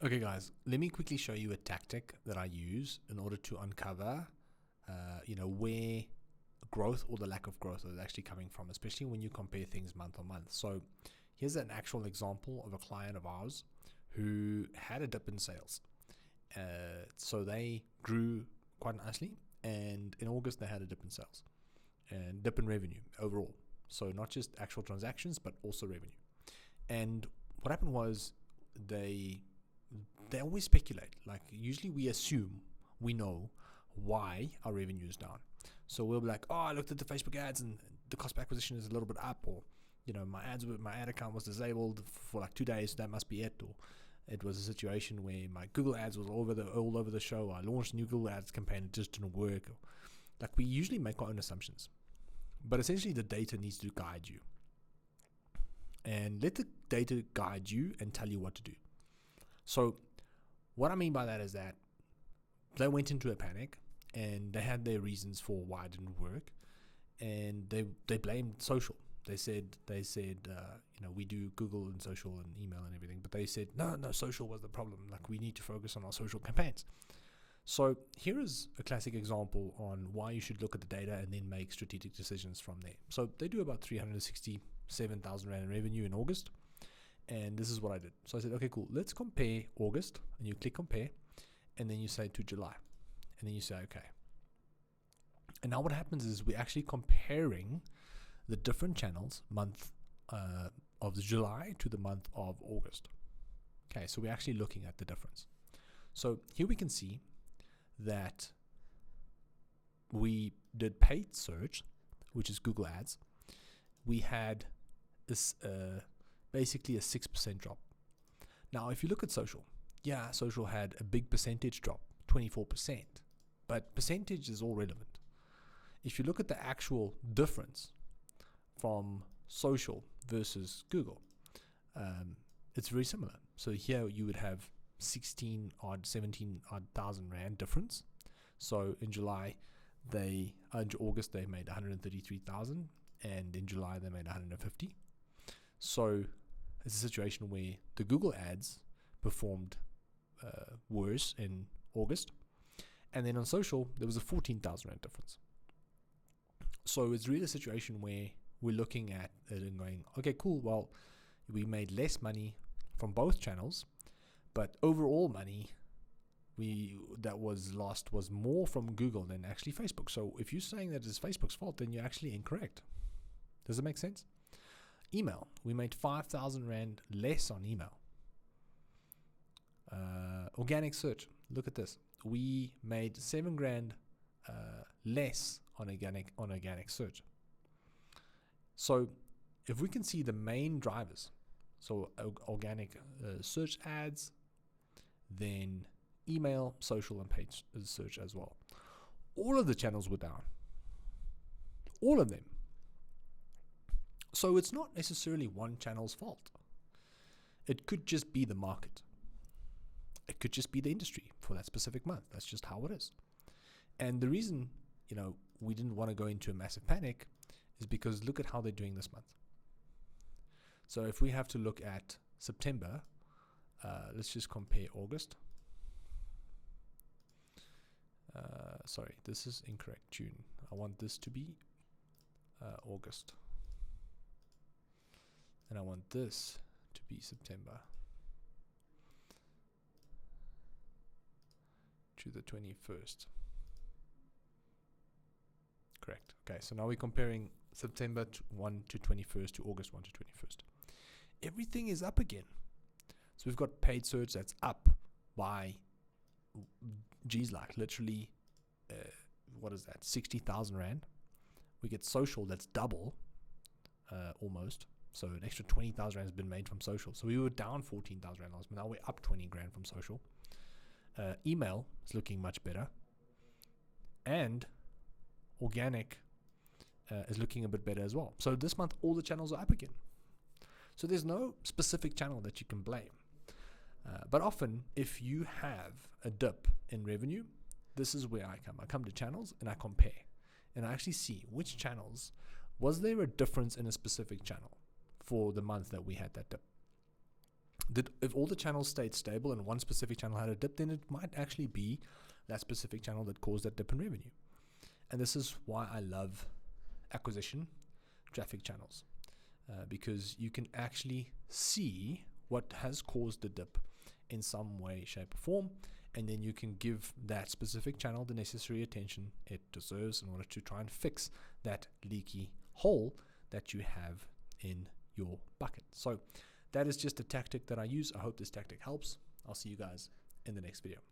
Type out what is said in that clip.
Okay guys, let me quickly show you a tactic that I use in order to uncover, where growth or the lack of growth is actually coming from, especially when you compare things month on month. So here's an actual example of a client of ours who had a dip in sales. So they grew quite nicely, and in August they had a dip in sales and dip in revenue overall. So not just actual transactions, but also revenue. And what happened was they always speculate. Like usually we assume we know why our revenue is down. So we'll be like, oh, I looked at the Facebook ads and the cost per acquisition is a little bit up, or my ad account was disabled for like 2 days, so that must be it. Or it was a situation where my Google ads was all over the show. I launched a new Google ads campaign, it just didn't work. Like we usually make our own assumptions, but essentially the data needs to guide you, and let the data guide you and tell you what to do. So what I mean by that is that they went into a panic and they had their reasons for why it didn't work, and they blamed social. They said we do Google and social and email and everything, but they said no, social was the problem. Like we need to focus on our social campaigns. So here is a classic example on why you should look at the data and then make strategic decisions from there. So they do about 367,000 Rand in revenue in August. And this is what I did. So I said, okay, cool. Let's compare August. And you click compare. And then you say to July. And then you say, okay. And now what happens is we're actually comparing the different channels month of July to the month of August. Okay, so we're actually looking at the difference. So here we can see that we did paid search, which is Google Ads. We had this basically a 6% drop. Now, if you look at social, social had a big percentage drop, 24%, but percentage is all relevant. If you look at the actual difference from social versus Google, it's very similar. So here you would have 17 odd thousand Rand difference. So in August they made 133,000, and in July they made 150. So it's a situation where the Google ads performed worse in August, and then on social there was a 14,000 Rand difference. So it's really a situation where we're looking at it and going, okay, cool, well, we made less money from both channels, but overall money that was lost was more from Google than actually Facebook. So if you're saying that it's Facebook's fault, then you're actually incorrect. Does it make sense? Email, we made 5,000 Rand less on email. Organic search, look at this. We made 7 grand less on organic search. So if we can see the main drivers, so organic search ads, then email, social, and paid search as well. All of the channels were down. All of them. So it's not necessarily one channel's fault. It could just be the market. It could just be the industry for that specific month. That's just how it is. And the reason, we didn't want to go into a massive panic is because look at how they're doing this month. So if we have to look at September, let's just compare August. Sorry, this is incorrect. June. I want this to be August. And I want this to be September to the 21st. Correct. Okay, so now we're comparing September 1 to 21st to August 1 to 21st. Everything is up again. So we've got paid search that's up by, literally, 60,000 Rand. We get social that's double, almost. So an extra 20,000 Rand has been made from social. So we were down 14,000 Rand last, but now we're up 20 grand from social. Email is looking much better. And organic is looking a bit better as well. So this month, all the channels are up again. So there's no specific channel that you can blame. But often, if you have a dip in revenue, this is where I come. I come to channels and I compare. And I actually see which channels, was there a difference in a specific channel for the month that we had that dip? if all the channels stayed stable and one specific channel had a dip, then it might actually be that specific channel that caused that dip in revenue. And this is why I love acquisition traffic channels, because you can actually see what has caused the dip in some way, shape, or form, and then you can give that specific channel the necessary attention it deserves in order to try and fix that leaky hole that you have in your bucket. So that is just a tactic that I use. I hope this tactic helps. I'll see you guys in the next video.